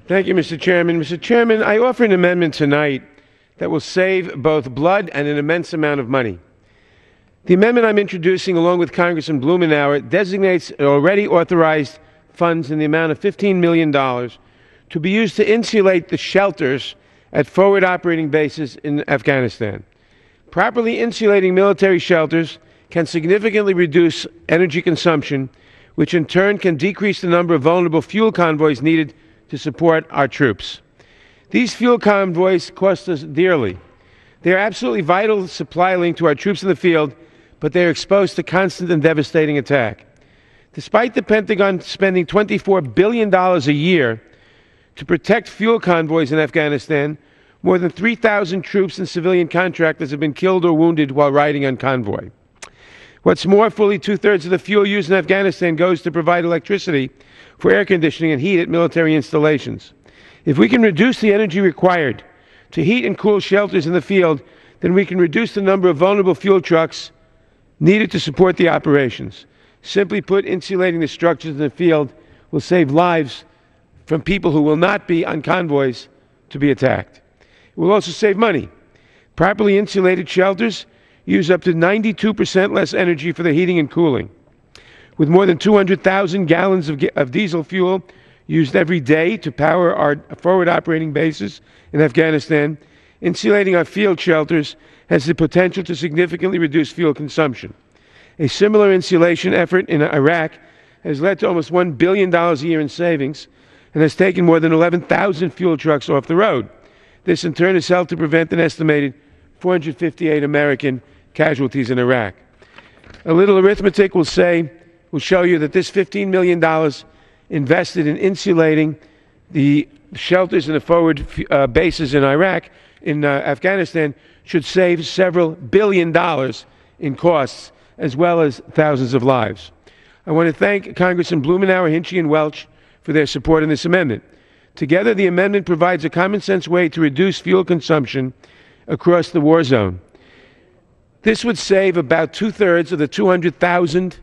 Thank you, Mr. Chairman. Mr. Chairman, I offer an amendment tonight that will save both blood and an immense amount of money. The amendment I'm introducing, along with Congressman Blumenauer, designates already authorized funds in the amount of $15 million to be used to insulate the shelters at forward operating bases in Afghanistan. Properly insulating military shelters can significantly reduce energy consumption, which in turn can decrease the number of vulnerable fuel convoys needed to support our troops. These fuel convoys cost us dearly. They are absolutely vital supply link to our troops in the field, but they are exposed to constant and devastating attack. Despite the Pentagon spending $24 billion a year to protect fuel convoys in Afghanistan, more than 3,000 troops and civilian contractors have been killed or wounded while riding on convoy. What's more, fully two-thirds of the fuel used in Afghanistan goes to provide electricity for air conditioning and heat at military installations. If we can reduce the energy required to heat and cool shelters in the field, then we can reduce the number of vulnerable fuel trucks needed to support the operations. Simply put, insulating the structures in the field will save lives from people who will not be on convoys to be attacked. It will also save money. Properly insulated shelters use up to 92% less energy for the heating and cooling. With more than 200,000 gallons of diesel fuel used every day to power our forward operating bases in Afghanistan, insulating our field shelters has the potential to significantly reduce fuel consumption. A similar insulation effort in Iraq has led to almost $1 billion a year in savings and has taken more than 11,000 fuel trucks off the road. This in turn has helped to prevent an estimated 458 American casualties in Iraq. A little arithmetic will show you that this $15 million invested in insulating the shelters and the forward bases in Afghanistan should save several billion dollars in costs, as well as thousands of lives. I want to thank Congressman Blumenauer, Hinchey, and Welch for their support in this amendment. Together, the amendment provides a common-sense way to reduce fuel consumption across the war zone. This would save about two-thirds of the 200,000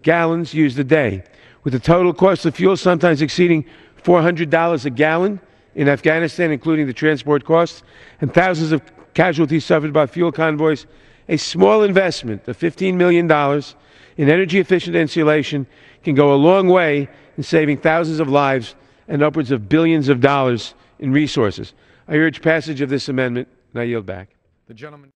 gallons used a day, with the total cost of fuel sometimes exceeding $400 a gallon in Afghanistan, including the transport costs, and thousands of casualties suffered by fuel convoys. A small investment of $15 million in energy-efficient insulation can go a long way in saving thousands of lives and upwards of billions of dollars in resources. I urge passage of this amendment, and I yield back. The gentleman.